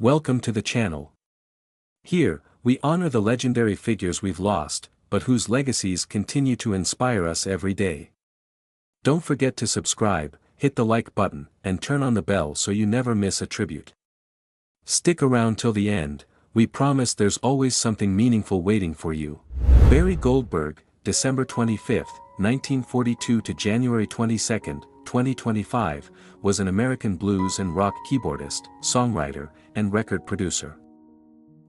Welcome to the channel. Here, we honor the legendary figures we've lost, but whose legacies continue to inspire us every day. Don't forget to subscribe, hit the like button, and turn on the bell so you never miss a tribute. Stick around till the end, we promise there's always something meaningful waiting for you. Barry Goldberg, December 25, 1942 to January 22, 2025, was an American blues and rock keyboardist, songwriter, and record producer.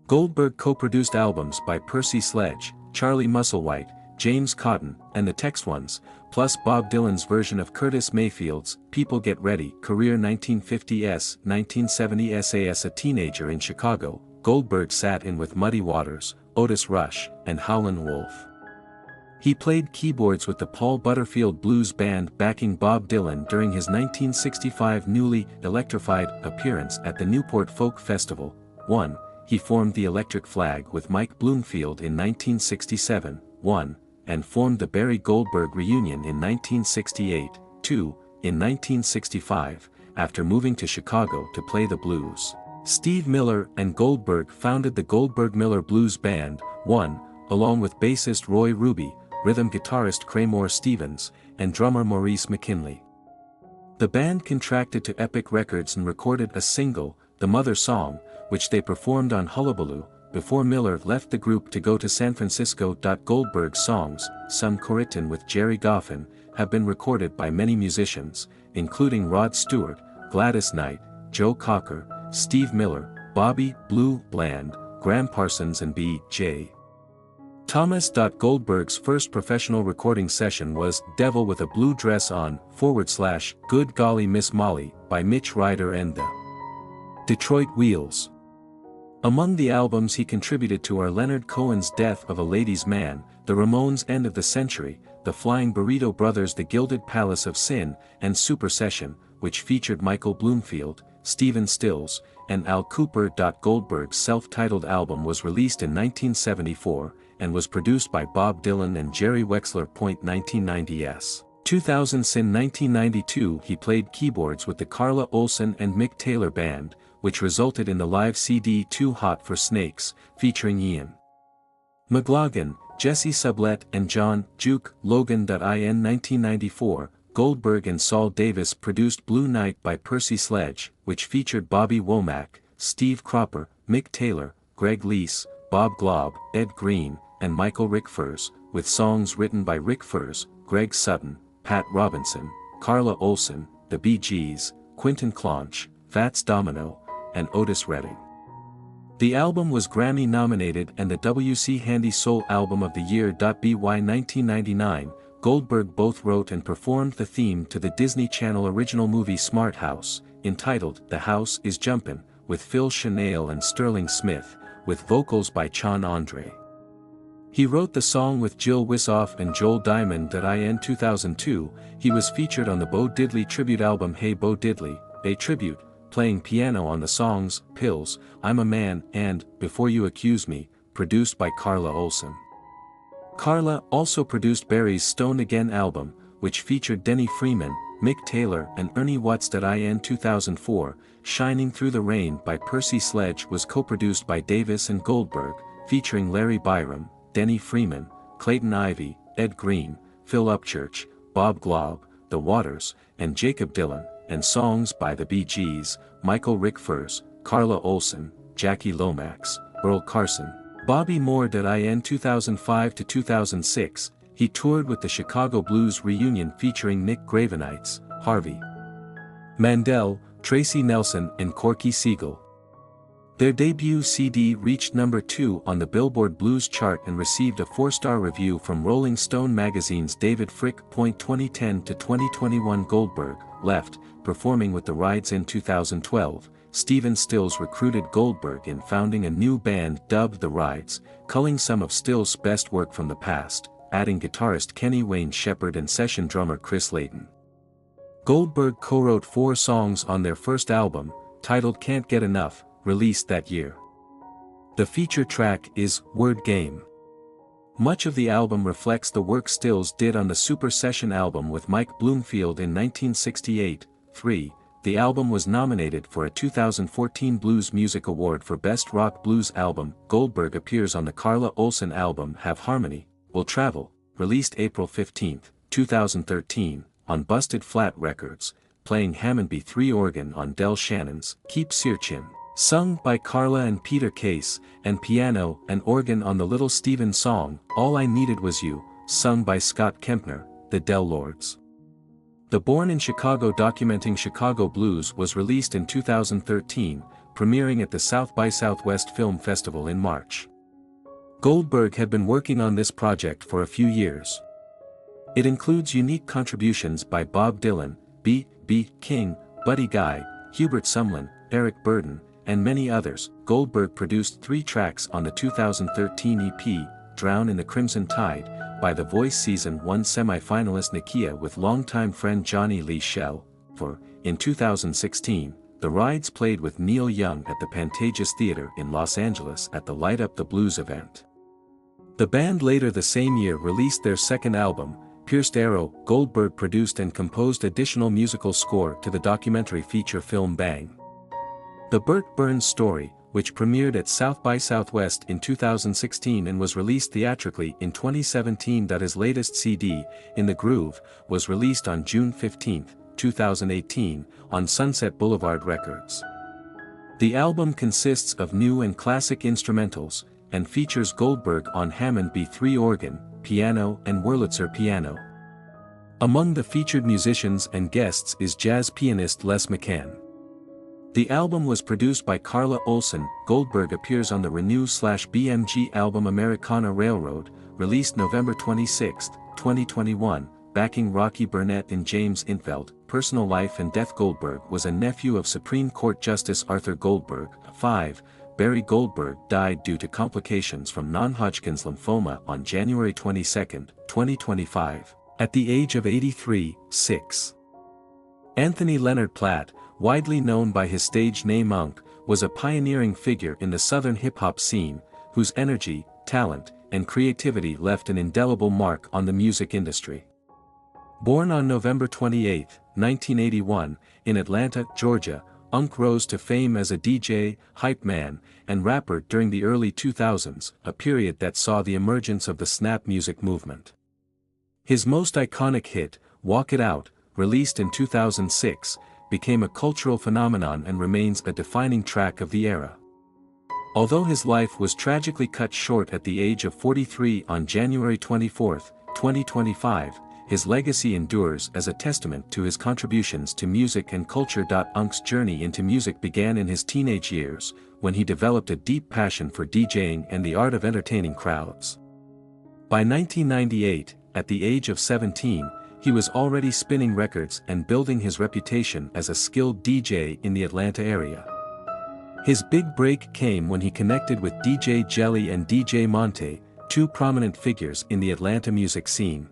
Goldberg co-produced albums by Percy Sledge, Charlie Musselwhite, James Cotton, and the Tex Ones, plus Bob Dylan's version of Curtis Mayfield's People Get Ready career 1950s-1970s. As a teenager in Chicago, Goldberg sat in with Muddy Waters, Otis Rush, and Howlin' Wolf. He played keyboards with the Paul Butterfield Blues Band backing Bob Dylan during his 1965 newly electrified appearance at the Newport Folk Festival. 1. He formed the Electric Flag with Mike Bloomfield in 1967. 1. And formed the Barry Goldberg Reunion in 1968. 2. In 1965, after moving to Chicago to play the blues, Steve Miller and Goldberg founded the Goldberg-Miller Blues Band. 1. Along with bassist Roy Ruby, rhythm guitarist Craymore Stevens, and drummer Maurice McKinley. The band contracted to Epic Records and recorded a single, The Mother Song, which they performed on Hullabaloo, before Miller left the group to go to San Francisco. Goldberg's songs, some co-written with Jerry Goffin, have been recorded by many musicians, including Rod Stewart, Gladys Knight, Joe Cocker, Steve Miller, Bobby Blue Bland, Graham Parsons and B.J. Thomas. Goldberg's first professional recording session was Devil with a Blue Dress On, / Good Golly Miss Molly, by Mitch Ryder and the Detroit Wheels. Among the albums he contributed to are Leonard Cohen's Death of a Ladies' Man, the Ramones' End of the Century, the Flying Burrito Brothers' The Gilded Palace of Sin, and Super Session, which featured Michael Bloomfield, Stephen Stills, and Al Cooper. Goldberg's self-titled album was released in 1974, and was produced by Bob Dylan and Jerry Wexler. 1990s. 2000s. In 1992 he played keyboards with the Carla Olson and Mick Taylor Band, which resulted in the live CD Too Hot for Snakes, featuring Ian McLaughlin, Jesse Sublette and John Juke Logan. In 1994, Goldberg and Saul Davis produced Blue Night by Percy Sledge, which featured Bobby Womack, Steve Cropper, Mick Taylor, Greg Leese, Bob Glaub, Ed Green, and Michael Rickfurs, with songs written by Rick Furs, Greg Sutton, Pat Robinson, Carla Olson, the Bee Gees, Quentin Clonch, Fats Domino, and Otis Redding. The album was Grammy-nominated and the W.C. Handy Soul Album of the Year. By 1999, Goldberg both wrote and performed the theme to the Disney Channel original movie Smart House, entitled The House is Jumpin', with Phil Chanale and Sterling Smith, with vocals by Chon Andre. He wrote the song with Jill Wissoff and Joel Diamond. In 2002, he was featured on the Bo Diddley tribute album Hey Bo Diddley, a tribute, playing piano on the songs Pills, I'm a Man, and Before You Accuse Me, produced by Carla Olson. Carla also produced Barry's Stoned Again album, which featured Denny Freeman, Mick Taylor and Ernie Watts. In 2004, Shining Through the Rain by Percy Sledge was co-produced by Davis and Goldberg, featuring Larry Byram, Denny Freeman, Clayton Ivey, Ed Green, Phil Upchurch, Bob Glaub, The Waters, and Jacob Dylan, and songs by the Bee Gees, Michael Rickfurs, Carla Olson, Jackie Lomax, Earl Carson, Bobby Moore. In 2005 to 2006, he toured with the Chicago Blues Reunion featuring Nick Gravenites, Harvey Mandel, Tracy Nelson and Corky Siegel. Their debut CD reached number 2 on the Billboard Blues chart and received a 4-star review from Rolling Stone magazine's David Frick. 2010 to 2021 Goldberg left, performing with the Rides. In 2012, Stephen Stills recruited Goldberg in founding a new band dubbed The Rides, culling some of Stills' best work from the past, adding guitarist Kenny Wayne Shepherd and session drummer Chris Layton. Goldberg co-wrote 4 songs on their first album, titled Can't Get Enough, released that year. The feature track is Word Game. Much of the album reflects the work Stills did on the Super Session album with Mike Bloomfield in 1968. 3. the album was nominated for a 2014 Blues Music Award for Best Rock Blues Album. Goldberg appears on the Carla Olson album Have Harmony, Will Travel, released April 15, 2013, on Busted Flat Records, playing Hammond B3 organ on Del Shannon's Keep Searchin', sung by Carla and Peter Case, and piano and organ on the Little Steven song, All I Needed Was You, sung by Scott Kempner, the Del Lords. The Born in Chicago documenting Chicago blues was released in 2013, premiering at the South by Southwest Film Festival in March. Goldberg had been working on this project for a few years. It includes unique contributions by Bob Dylan, B.B. King, Buddy Guy, Hubert Sumlin, Eric Burden, and many others. Goldberg produced 3 tracks on the 2013 EP, Drown in the Crimson Tide, by The Voice Season 1 semi-finalist Nakia with longtime friend Johnny Lee Shell. In 2016, the Rides played with Neil Young at the Pantages Theater in Los Angeles at the Light Up the Blues event. The band later the same year released their second album, Pierced Arrow. Goldberg produced and composed additional musical score to the documentary feature film Bang. The Burt Burns Story, which premiered at South by Southwest in 2016 and was released theatrically in 2017. His latest CD, In the Groove, was released on June 15, 2018, on Sunset Boulevard Records. The album consists of new and classic instrumentals, and features Goldberg on Hammond B3 organ, piano and Wurlitzer piano. Among the featured musicians and guests is jazz pianist Les McCann. The album was produced by Carla Olson. Goldberg appears on the Renew/BMG album Americana Railroad, released November 26, 2021, backing Rocky Burnett and James Intveld. Personal life and death. Goldberg was a nephew of Supreme Court Justice Arthur Goldberg. 5. Barry Goldberg died due to complications from non-Hodgkin's lymphoma on January 22, 2025, at the age of 83. 6. Anthony Leonard Platt, widely known by his stage name Unk, was a pioneering figure in the Southern hip-hop scene, whose energy, talent, and creativity left an indelible mark on the music industry. Born on November 28, 1981, in Atlanta, Georgia, Unk rose to fame as a DJ, hype man, and rapper during the early 2000s, a period that saw the emergence of the snap music movement. His most iconic hit, Walk It Out, released in 2006, became a cultural phenomenon and remains a defining track of the era. Although his life was tragically cut short at the age of 43 on January 24, 2025, his legacy endures as a testament to his contributions to music and culture. Unk's journey into music began in his teenage years, when he developed a deep passion for DJing and the art of entertaining crowds. By 1998, at the age of 17, he was already spinning records and building his reputation as a skilled DJ in the Atlanta area. His big break came when he connected with DJ Jelly and DJ Monte, 2 prominent figures in the Atlanta music scene.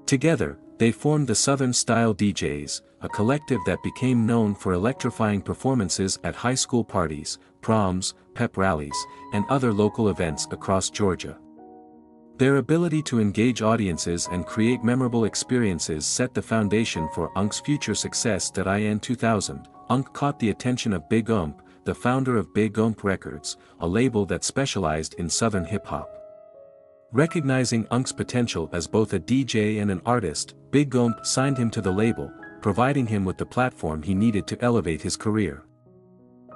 Together, they formed the Southern Style DJs, a collective that became known for electrifying performances at high school parties, proms, pep rallies, and other local events across Georgia. Their ability to engage audiences and create memorable experiences set the foundation for Unk's future success. In 2000, Unk caught the attention of Big Ump, the founder of Big Ump Records, a label that specialized in Southern hip-hop. Recognizing Unk's potential as both a DJ and an artist, Big Ump signed him to the label, providing him with the platform he needed to elevate his career.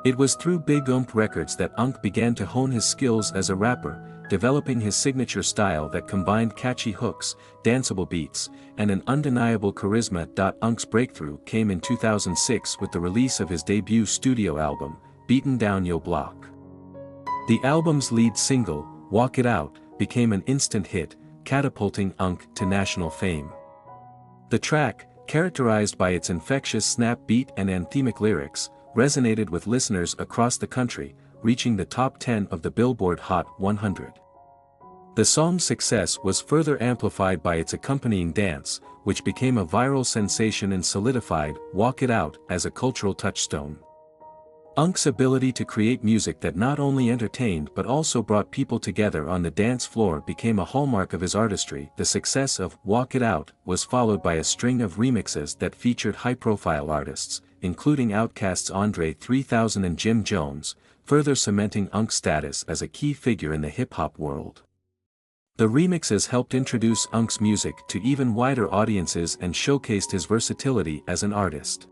It was through Big Ump Records that Unk began to hone his skills as a rapper, developing his signature style that combined catchy hooks, danceable beats, and an undeniable charisma. Unk's breakthrough came in 2006 with the release of his debut studio album, Beatin' Down Yo Block. The album's lead single, Walk It Out, became an instant hit, catapulting Unk to national fame. The track, characterized by its infectious snap beat and anthemic lyrics, resonated with listeners across the country, reaching the top 10 of the Billboard Hot 100. The song's success was further amplified by its accompanying dance, which became a viral sensation and solidified Walk It Out as a cultural touchstone. Unk's ability to create music that not only entertained but also brought people together on the dance floor became a hallmark of his artistry. The success of Walk It Out was followed by a string of remixes that featured high-profile artists, including Outkast's Andre 3000 and Jim Jones, further cementing Unk's status as a key figure in the hip-hop world. The remixes helped introduce Unk's music to even wider audiences and showcased his versatility as an artist.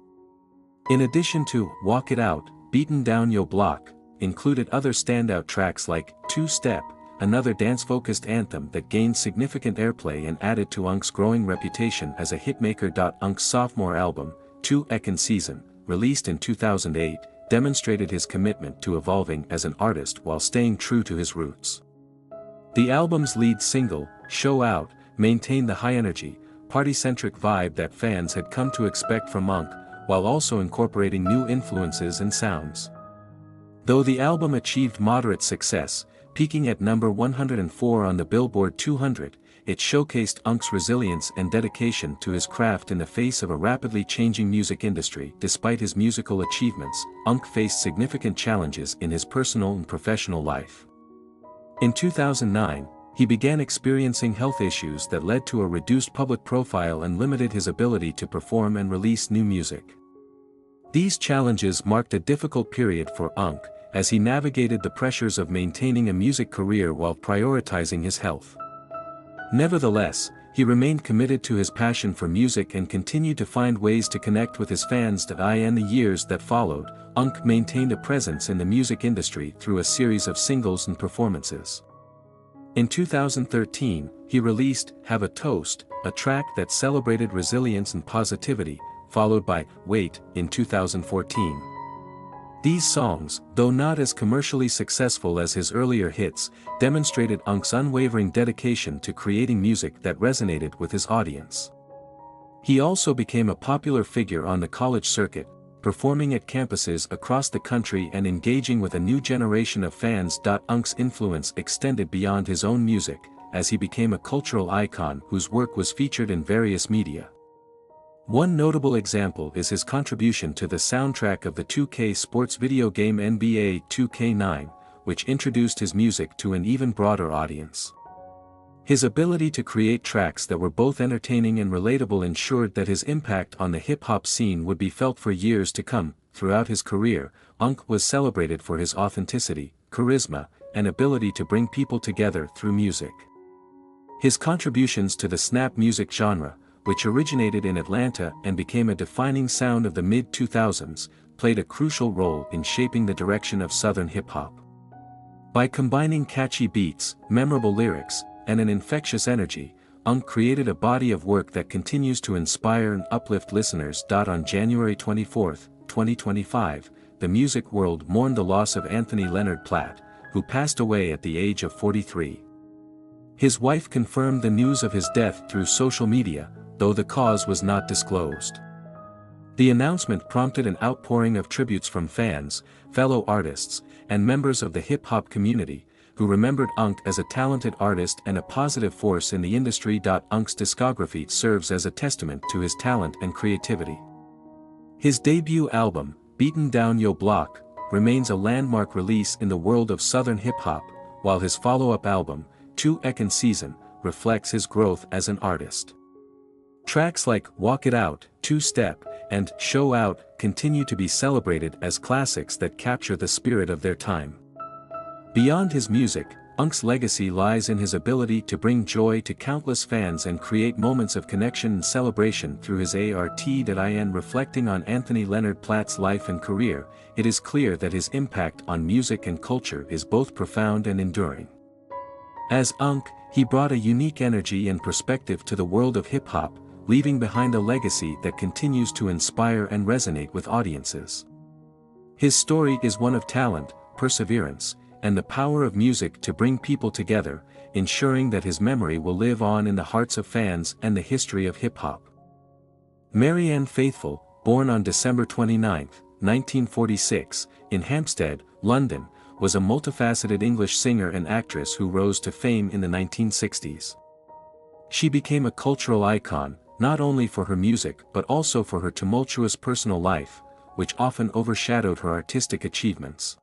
In addition to Walk It Out, Beatin' Down Yo Block, included other standout tracks like Two Step, another dance-focused anthem that gained significant airplay and added to Unk's growing reputation as a hitmaker. Unk's sophomore album, 2nd Season, released in 2008, demonstrated his commitment to evolving as an artist while staying true to his roots. The album's lead single, Show Out, maintained the high-energy, party-centric vibe that fans had come to expect from Unk, while also incorporating new influences and sounds. Though the album achieved moderate success, peaking at number 104 on the Billboard 200, it showcased Unk's resilience and dedication to his craft in the face of a rapidly changing music industry. Despite his musical achievements, Unk faced significant challenges in his personal and professional life. In 2009, he began experiencing health issues that led to a reduced public profile and limited his ability to perform and release new music. These challenges marked a difficult period for Unk, as he navigated the pressures of maintaining a music career while prioritizing his health. Nevertheless, he remained committed to his passion for music and continued to find ways to connect with his fans. In the years that followed, Unk maintained a presence in the music industry through a series of singles and performances. In 2013, he released Have a Toast, a track that celebrated resilience and positivity, followed by Wait in 2014. These songs, though not as commercially successful as his earlier hits, demonstrated Unk's unwavering dedication to creating music that resonated with his audience. He also became a popular figure on the college circuit, performing at campuses across the country and engaging with a new generation of fans. Unk's influence extended beyond his own music, as he became a cultural icon whose work was featured in various media. One notable example is his contribution to the soundtrack of the 2K sports video game NBA 2K9, which introduced his music to an even broader audience. His ability to create tracks that were both entertaining and relatable ensured that his impact on the hip-hop scene would be felt for years to come. Throughout his career, Unk was celebrated for his authenticity, charisma, and ability to bring people together through music. His contributions to the snap music genre, which originated in Atlanta and became a defining sound of the mid-2000s, played a crucial role in shaping the direction of Southern hip-hop. By combining catchy beats, memorable lyrics, and an infectious energy, Unk created a body of work that continues to inspire and uplift listeners. On January 24, 2025, the music world mourned the loss of Anthony Leonard Platt, who passed away at the age of 43. His wife confirmed the news of his death through social media, though the cause was not disclosed. The announcement prompted an outpouring of tributes from fans, fellow artists, and members of the hip-hop community, who remembered Unk as a talented artist and a positive force in the industry. Unk's discography serves as a testament to his talent and creativity. His debut album, Beatin' Down Yo Block, remains a landmark release in the world of Southern hip-hop, while his follow-up album, 2nd Season, reflects his growth as an artist. Tracks like Walk It Out, Two Step, and Show Out continue to be celebrated as classics that capture the spirit of their time. Beyond his music, Unk's legacy lies in his ability to bring joy to countless fans and create moments of connection and celebration through his art. Reflecting on Anthony Leonard Platt's life and career, it is clear that his impact on music and culture is both profound and enduring. As Unk, he brought a unique energy and perspective to the world of hip-hop, leaving behind a legacy that continues to inspire and resonate with audiences. His story is one of talent, perseverance, and the power of music to bring people together, ensuring that his memory will live on in the hearts of fans and the history of hip-hop. Marianne Faithfull, born on December 29, 1946, in Hampstead, London, was a multifaceted English singer and actress who rose to fame in the 1960s. She became a cultural icon, not only for her music but also for her tumultuous personal life, which often overshadowed her artistic achievements.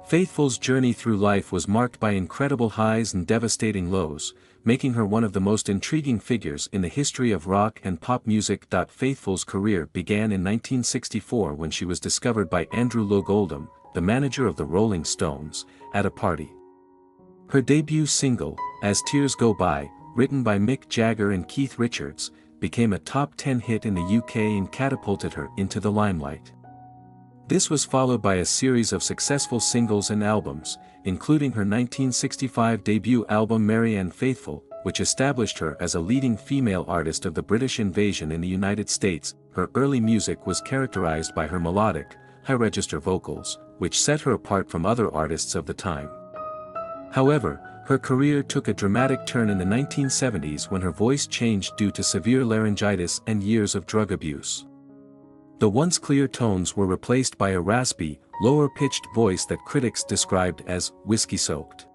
Faithfull's journey through life was marked by incredible highs and devastating lows, making her one of the most intriguing figures in the history of rock and pop music. Faithful's career began in 1964 when she was discovered by Andrew Loog Oldham, the manager of the Rolling Stones, at a party. Her debut single, As Tears Go By, written by Mick Jagger and Keith Richards, became a top 10 hit in the UK and catapulted her into the limelight. This was followed by a series of successful singles and albums, including her 1965 debut album Marianne Faithfull, which established her as a leading female artist of the British invasion in the United States. Her early music was characterized by her melodic, high-register vocals, which set her apart from other artists of the time. However, her career took a dramatic turn in the 1970s when her voice changed due to severe laryngitis and years of drug abuse. The once clear tones were replaced by a raspy, lower-pitched voice that critics described as whiskey-soaked.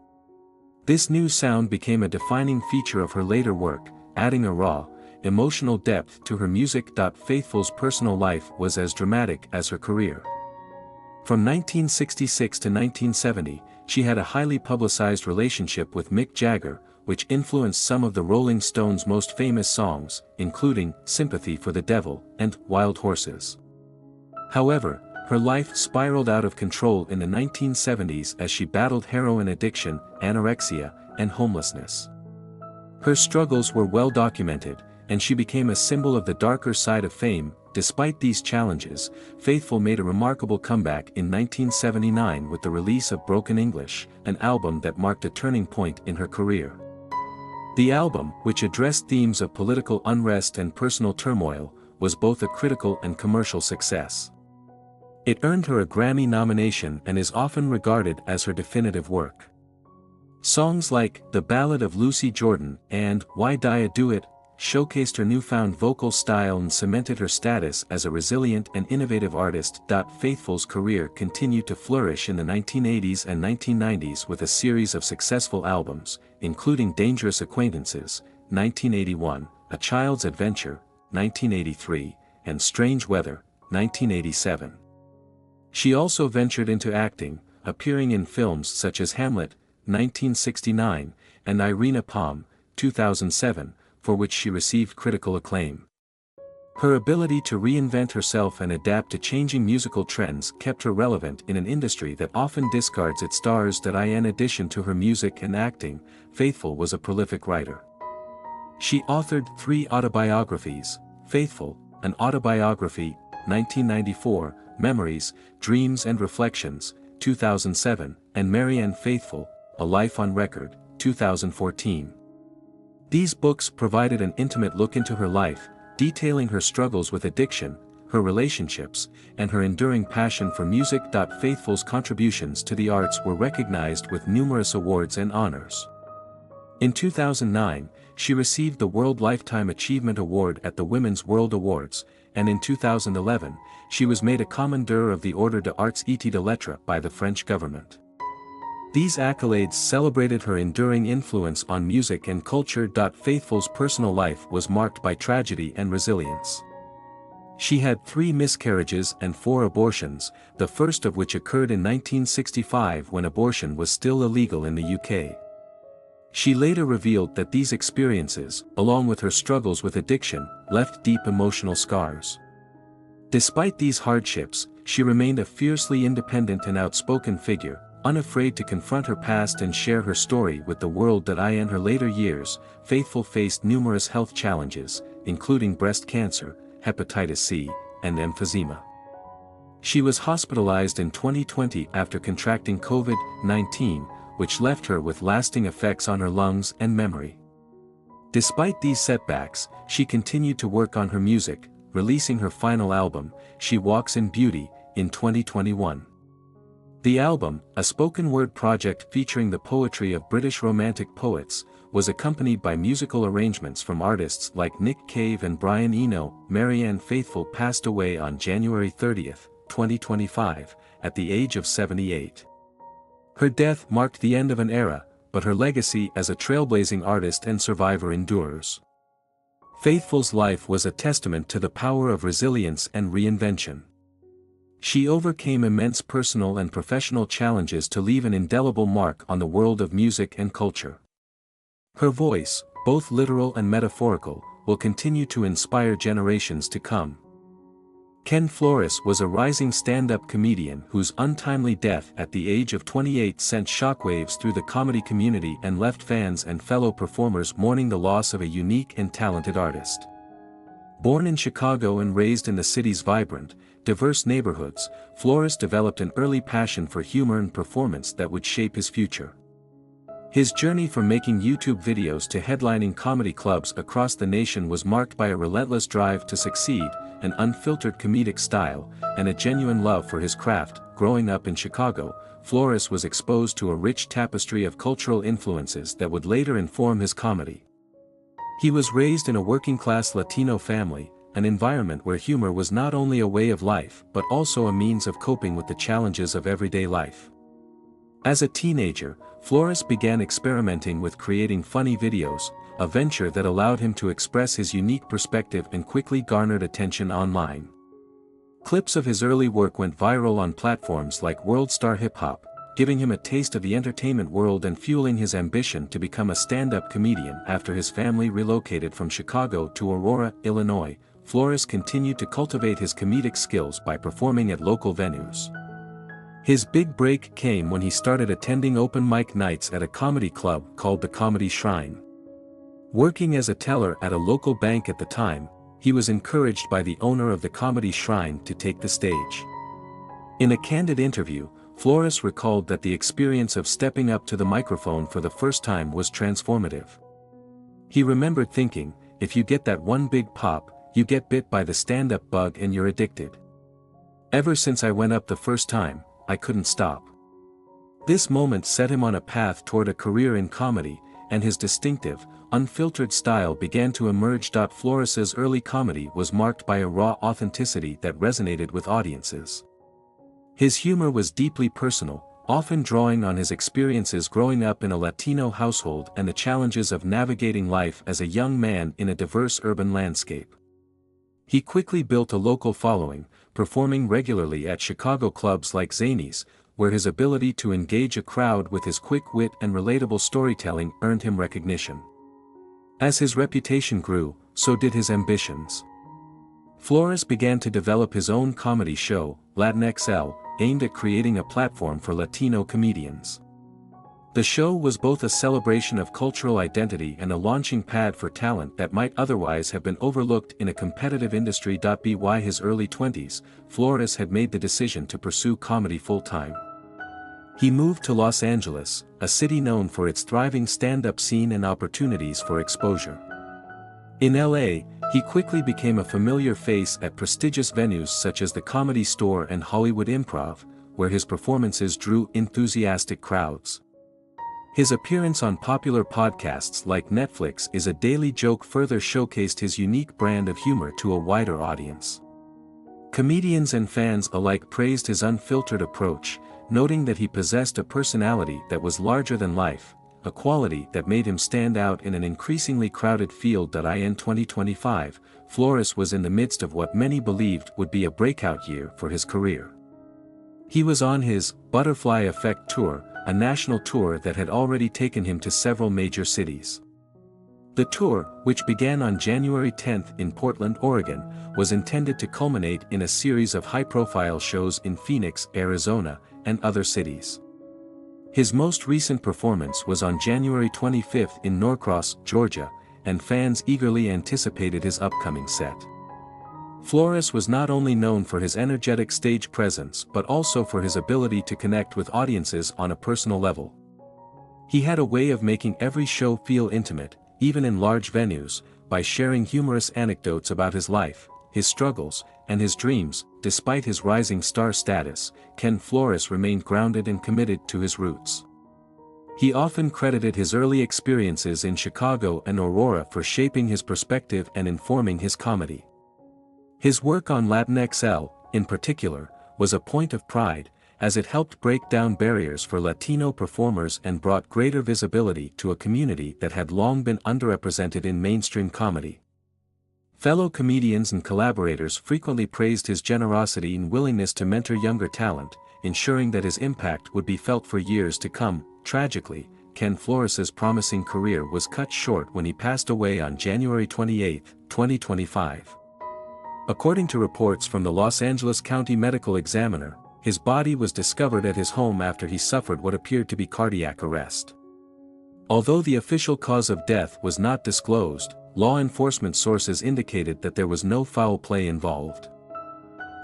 This new sound became a defining feature of her later work, adding a raw, emotional depth to her music. Faithfull's personal life was as dramatic as her career. From 1966 to 1970, she had a highly publicized relationship with Mick Jagger, which influenced some of the Rolling Stones' most famous songs, including Sympathy for the Devil and Wild Horses. However, her life spiraled out of control in the 1970s as she battled heroin addiction, anorexia, and homelessness. Her struggles were well documented, and she became a symbol of the darker side of fame. Despite these challenges, Faithfull made a remarkable comeback in 1979 with the release of Broken English, an album that marked a turning point in her career. The album, which addressed themes of political unrest and personal turmoil, was both a critical and commercial success. It earned her a Grammy nomination and is often regarded as her definitive work. Songs like The Ballad of Lucy Jordan and Why Die Do It showcased her newfound vocal style and cemented her status as a resilient and innovative artist. Faithfull's career continued to flourish in the 1980s and 1990s with a series of successful albums, including Dangerous Acquaintances, 1981, A Child's Adventure, 1983, and Strange Weather, 1987. She also ventured into acting, appearing in films such as Hamlet, 1969, and Irina Palm, 2007, for which she received critical acclaim. Her ability to reinvent herself and adapt to changing musical trends kept her relevant in an industry that often discards its stars. In addition to her music and acting, Faithfull was a prolific writer. She authored 3 autobiographies: Faithfull, an autobiography, 1994, Memories, Dreams and Reflections, 2007, and Marianne Faithfull, A Life on Record, 2014. These books provided an intimate look into her life, detailing her struggles with addiction, her relationships, and her enduring passion for music. Faithfull's contributions to the arts were recognized with numerous awards and honors. In 2009, she received the World Lifetime Achievement Award at the Women's World Awards, and in 2011, she was made a Commandeur of the Ordre des Arts et des Lettres by the French government. These accolades celebrated her enduring influence on music and culture. Faithfull's personal life was marked by tragedy and resilience. She had 3 miscarriages and 4 abortions, the first of which occurred in 1965 when abortion was still illegal in the UK. She later revealed that these experiences, along with her struggles with addiction, left deep emotional scars. Despite these hardships, she remained a fiercely independent and outspoken figure, unafraid to confront her past and share her story with the world. In her later years, Faithfull faced numerous health challenges, including breast cancer, hepatitis C, and emphysema. She was hospitalized in 2020 after contracting COVID-19, which left her with lasting effects on her lungs and memory. Despite these setbacks, she continued to work on her music, releasing her final album, She Walks in Beauty, in 2021. The album, a spoken-word project featuring the poetry of British Romantic poets, was accompanied by musical arrangements from artists like Nick Cave and Brian Eno. Marianne Faithfull passed away on January 30, 2025, at the age of 78. Her death marked the end of an era, but her legacy as a trailblazing artist and survivor endures. Faithfull's life was a testament to the power of resilience and reinvention. She overcame immense personal and professional challenges to leave an indelible mark on the world of music and culture. Her voice, both literal and metaphorical, will continue to inspire generations to come. Ken Flores was a rising stand-up comedian whose untimely death at the age of 28 sent shockwaves through the comedy community and left fans and fellow performers mourning the loss of a unique and talented artist. Born in Chicago and raised in the city's vibrant, diverse neighborhoods, Flores developed an early passion for humor and performance that would shape his future. His journey from making YouTube videos to headlining comedy clubs across the nation was marked by a relentless drive to succeed, an unfiltered comedic style, and a genuine love for his craft. Growing up in Chicago, Flores was exposed to a rich tapestry of cultural influences that would later inform his comedy. He was raised in a working-class Latino family, an environment where humor was not only a way of life but also a means of coping with the challenges of everyday life. As a teenager, Flores began experimenting with creating funny videos, a venture that allowed him to express his unique perspective and quickly garnered attention online. Clips of his early work went viral on platforms like World Star Hip Hop, giving him a taste of the entertainment world and fueling his ambition to become a stand-up comedian. After his family relocated from Chicago to Aurora, Illinois, Flores continued to cultivate his comedic skills by performing at local venues. His big break came when he started attending open mic nights at a comedy club called the Comedy Shrine. Working as a teller at a local bank at the time, he was encouraged by the owner of the Comedy Shrine to take the stage. In a candid interview, Flores recalled that the experience of stepping up to the microphone for the first time was transformative. He remembered thinking, if you get that one big pop, you get bit by the stand-up bug and you're addicted. Ever since I went up the first time, I couldn't stop. This moment set him on a path toward a career in comedy, and his distinctive, unfiltered style began to emerge. Flores's early comedy was marked by a raw authenticity that resonated with audiences. His humor was deeply personal, often drawing on his experiences growing up in a Latino household and the challenges of navigating life as a young man in a diverse urban landscape. He quickly built a local following, performing regularly at Chicago clubs like Zanies, where his ability to engage a crowd with his quick wit and relatable storytelling earned him recognition. As his reputation grew, so did his ambitions. Flores began to develop his own comedy show, saitnightt, aimed at creating a platform for Latino comedians. The show was both a celebration of cultural identity and a launching pad for talent that might otherwise have been overlooked in a competitive industry. By his early 20s, Flores had made the decision to pursue comedy full-time. He moved to Los Angeles, a city known for its thriving stand-up scene and opportunities for exposure. In LA, he quickly became a familiar face at prestigious venues such as the Comedy Store and Hollywood Improv, where his performances drew enthusiastic crowds. His appearance on popular podcasts like Netflix Is a Daily Joke further showcased his unique brand of humor to a wider audience. Comedians and fans alike praised his unfiltered approach, noting that he possessed a personality that was larger than life, a quality that made him stand out in an increasingly crowded field. In 2025, Flores was in the midst of what many believed would be a breakout year for his career. He was on his Butterfly Effect tour, a national tour that had already taken him to several major cities. The tour, which began on January 10 in Portland, Oregon, was intended to culminate in a series of high-profile shows in Phoenix, Arizona, and other cities. His most recent performance was on January 25 in Norcross, Georgia, and fans eagerly anticipated his upcoming set. Flores was not only known for his energetic stage presence but also for his ability to connect with audiences on a personal level. He had a way of making every show feel intimate, even in large venues, by sharing humorous anecdotes about his life, his struggles, and his dreams. Despite his rising star status, Ken Flores remained grounded and committed to his roots. He often credited his early experiences in Chicago and Aurora for shaping his perspective and informing his comedy. His work on saitnightt, in particular, was a point of pride, as it helped break down barriers for Latino performers and brought greater visibility to a community that had long been underrepresented in mainstream comedy. Fellow comedians and collaborators frequently praised his generosity and willingness to mentor younger talent, ensuring that his impact would be felt for years to come. Tragically, Ken Flores's promising career was cut short when he passed away on January 28, 2025. According to reports from the Los Angeles County Medical Examiner, his body was discovered at his home after he suffered what appeared to be cardiac arrest. Although the official cause of death was not disclosed, law enforcement sources indicated that there was no foul play involved.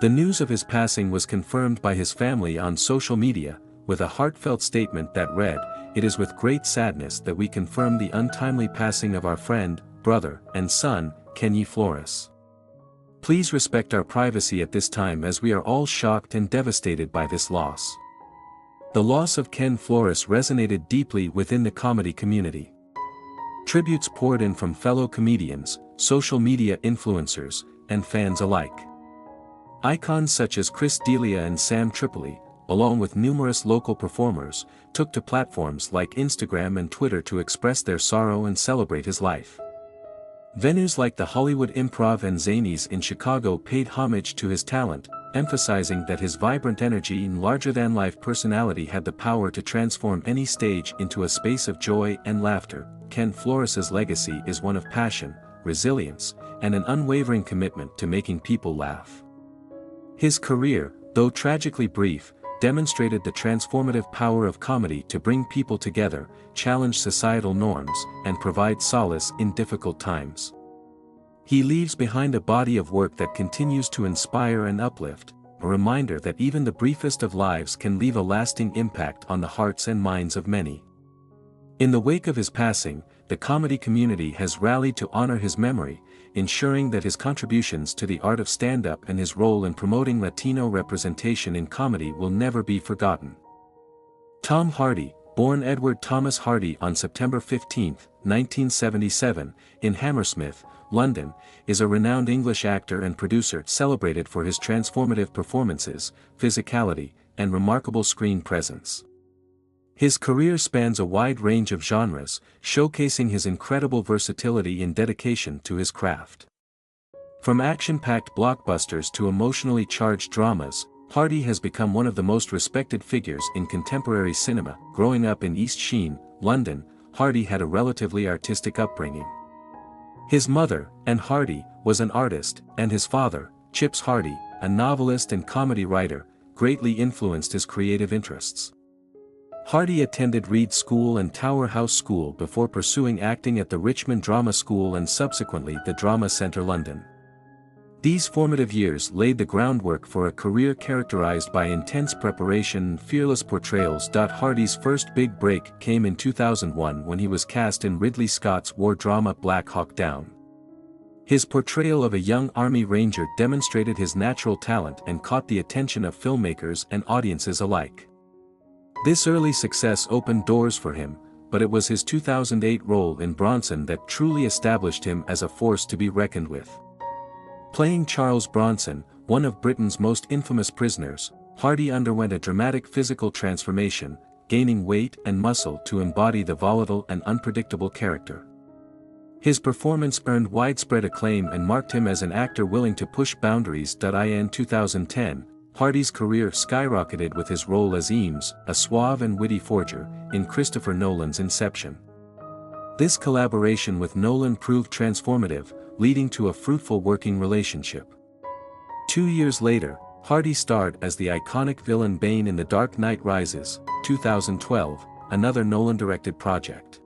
The news of his passing was confirmed by his family on social media, with a heartfelt statement that read, "It is with great sadness that we confirm the untimely passing of our friend, brother, and son, Ken Flores. Please respect our privacy at this time as we are all shocked and devastated by this loss." The loss of Ken Flores resonated deeply within the comedy community. Tributes poured in from fellow comedians, social media influencers, and fans alike. Icons such as Chris D'Elia and Sam Tripoli, along with numerous local performers, took to platforms like Instagram and Twitter to express their sorrow and celebrate his life. Venues like the Hollywood Improv and Zanies in Chicago paid homage to his talent, emphasizing that his vibrant energy and larger-than-life personality had the power to transform any stage into a space of joy and laughter. Ken Flores's legacy is one of passion, resilience, and an unwavering commitment to making people laugh. His career, though tragically brief, demonstrated the transformative power of comedy to bring people together, challenge societal norms, and provide solace in difficult times. He leaves behind a body of work that continues to inspire and uplift, a reminder that even the briefest of lives can leave a lasting impact on the hearts and minds of many. In the wake of his passing, the comedy community has rallied to honor his memory, ensuring that his contributions to the art of stand-up and his role in promoting Latino representation in comedy will never be forgotten. Tom Hardy, born Edward Thomas Hardy on September 15, 1977, in Hammersmith, London, is a renowned English actor and producer celebrated for his transformative performances, physicality, and remarkable screen presence. His career spans a wide range of genres, showcasing his incredible versatility and dedication to his craft. From action-packed blockbusters to emotionally charged dramas, Hardy has become one of the most respected figures in contemporary cinema. Growing up in East Sheen, London, Hardy had a relatively artistic upbringing. His mother, Anne Hardy, was an artist, and his father, Chips Hardy, a novelist and comedy writer, greatly influenced his creative interests. Hardy attended Reed School and Tower House School before pursuing acting at the Richmond Drama School and subsequently the Drama Centre London. These formative years laid the groundwork for a career characterized by intense preparation and fearless portrayals. Hardy's first big break came in 2001 when he was cast in Ridley Scott's war drama Black Hawk Down. His portrayal of a young Army Ranger demonstrated his natural talent and caught the attention of filmmakers and audiences alike. This early success opened doors for him, but it was his 2008 role in Bronson that truly established him as a force to be reckoned with. Playing Charles Bronson, one of Britain's most infamous prisoners, Hardy underwent a dramatic physical transformation, gaining weight and muscle to embody the volatile and unpredictable character. His performance earned widespread acclaim and marked him as an actor willing to push boundaries. In 2010, Hardy's career skyrocketed with his role as Eames, a suave and witty forger, in Christopher Nolan's Inception. This collaboration with Nolan proved transformative, leading to a fruitful working relationship. 2 years later, Hardy starred as the iconic villain Bane in The Dark Knight Rises, 2012, another Nolan-directed project.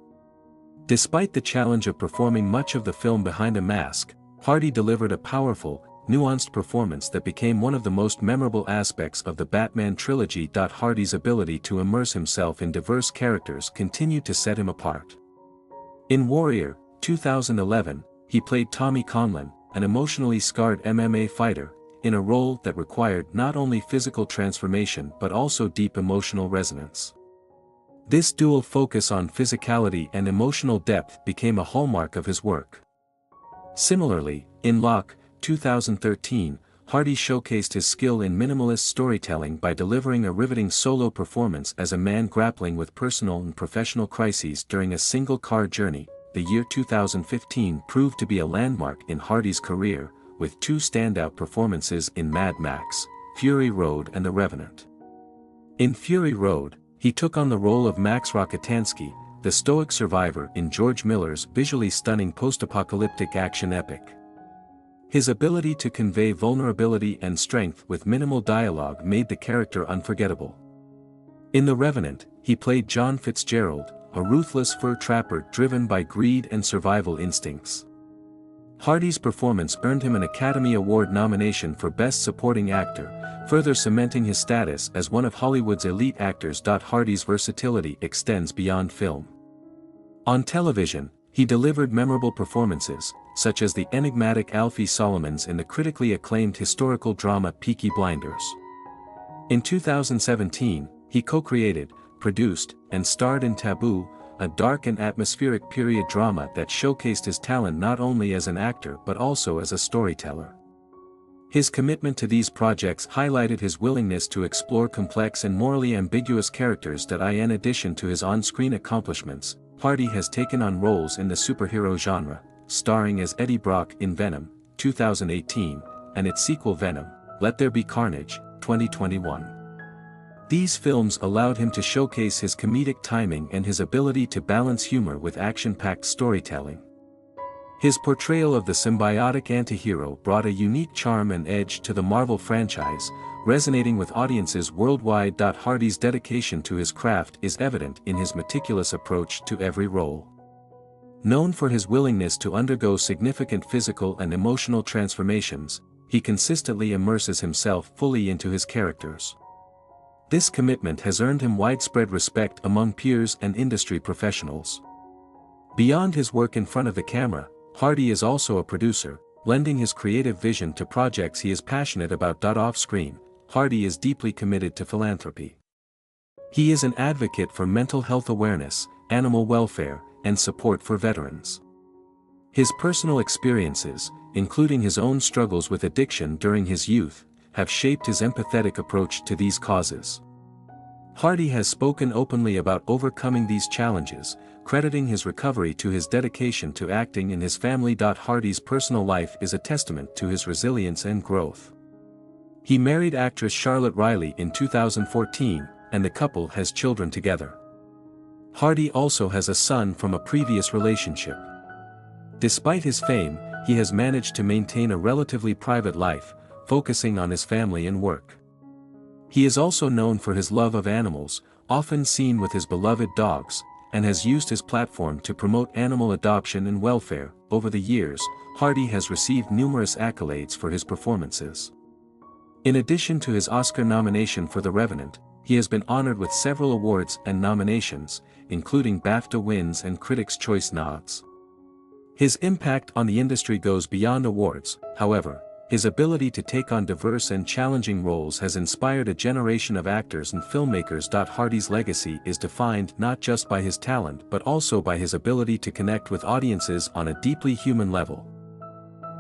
Despite the challenge of performing much of the film behind a mask, Hardy delivered a powerful, nuanced performance that became one of the most memorable aspects of the Batman trilogy. Hardy's ability to immerse himself in diverse characters continued to set him apart. In Warrior, 2011, he played Tommy Conlon, an emotionally scarred MMA fighter, in a role that required not only physical transformation but also deep emotional resonance. This dual focus on physicality and emotional depth became a hallmark of his work. Similarly, in Locke, 2013, Hardy showcased his skill in minimalist storytelling by delivering a riveting solo performance as a man grappling with personal and professional crises during a single car journey. The year 2015 proved to be a landmark in Hardy's career, with 2 standout performances in Mad Max, Fury Road and The Revenant. In Fury Road, he took on the role of Max Rokitansky, the stoic survivor in George Miller's visually stunning post-apocalyptic action epic. His ability to convey vulnerability and strength with minimal dialogue made the character unforgettable. In The Revenant, he played John Fitzgerald, a ruthless fur trapper driven by greed and survival instincts. Hardy's performance earned him an Academy Award nomination for Best Supporting Actor, further cementing his status as one of Hollywood's elite actors. Hardy's versatility extends beyond film. On television, he delivered memorable performances, such as the enigmatic Alfie Solomons in the critically acclaimed historical drama Peaky Blinders. In 2017, he co-created, produced, and starred in Taboo, a dark and atmospheric period drama that showcased his talent not only as an actor but also as a storyteller. His commitment to these projects highlighted his willingness to explore complex and morally ambiguous characters. In addition to his on-screen accomplishments, Hardy has taken on roles in the superhero genre, starring as Eddie Brock in Venom, 2018, and its sequel Venom, Let There Be Carnage, 2021. These films allowed him to showcase his comedic timing and his ability to balance humor with action-packed storytelling. His portrayal of the symbiotic anti-hero brought a unique charm and edge to the Marvel franchise, resonating with audiences worldwide. Hardy's dedication to his craft is evident in his meticulous approach to every role. Known for his willingness to undergo significant physical and emotional transformations, he consistently immerses himself fully into his characters. This commitment has earned him widespread respect among peers and industry professionals. Beyond his work in front of the camera, Hardy is also a producer, lending his creative vision to projects he is passionate about. Off-screen, Hardy is deeply committed to philanthropy. He is an advocate for mental health awareness, animal welfare, and support for veterans. His personal experiences, including his own struggles with addiction during his youth, have shaped his empathetic approach to these causes. Hardy has spoken openly about overcoming these challenges, crediting his recovery to his dedication to acting in his family. Hardy's personal life is a testament to his resilience and growth. He married actress Charlotte Riley in 2014, and the couple has children together. Hardy also has a son from a previous relationship. Despite his fame, he has managed to maintain a relatively private life, focusing on his family and work. He is also known for his love of animals, often seen with his beloved dogs, and has used his platform to promote animal adoption and welfare. Over the years, Hardy has received numerous accolades for his performances. In addition to his Oscar nomination for The Revenant, he has been honored with several awards and nominations, including BAFTA wins and Critics' Choice nods. His impact on the industry goes beyond awards, however. His ability to take on diverse and challenging roles has inspired a generation of actors and filmmakers. Hardy's legacy is defined not just by his talent but also by his ability to connect with audiences on a deeply human level.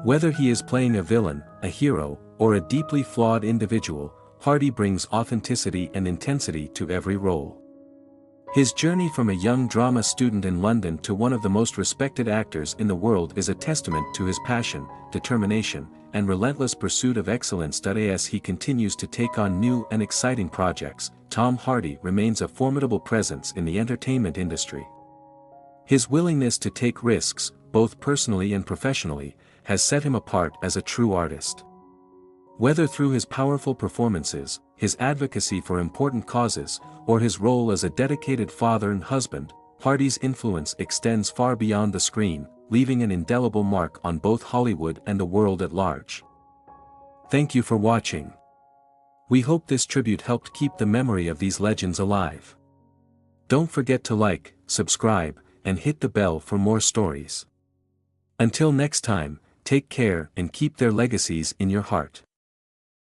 Whether he is playing a villain, a hero, or a deeply flawed individual, Hardy brings authenticity and intensity to every role. His journey from a young drama student in London to one of the most respected actors in the world is a testament to his passion, determination, and relentless pursuit of excellence. As he continues to take on new and exciting projects, Tom Hardy remains a formidable presence in the entertainment industry. His willingness to take risks, both personally and professionally, has set him apart as a true artist. Whether through his powerful performances, his advocacy for important causes, or his role as a dedicated father and husband, Hardy's influence extends far beyond the screen, leaving an indelible mark on both Hollywood and the world at large. Thank you for watching. We hope this tribute helped keep the memory of these legends alive. Don't forget to like, subscribe, and hit the bell for more stories. Until next time, take care and keep their legacies in your heart.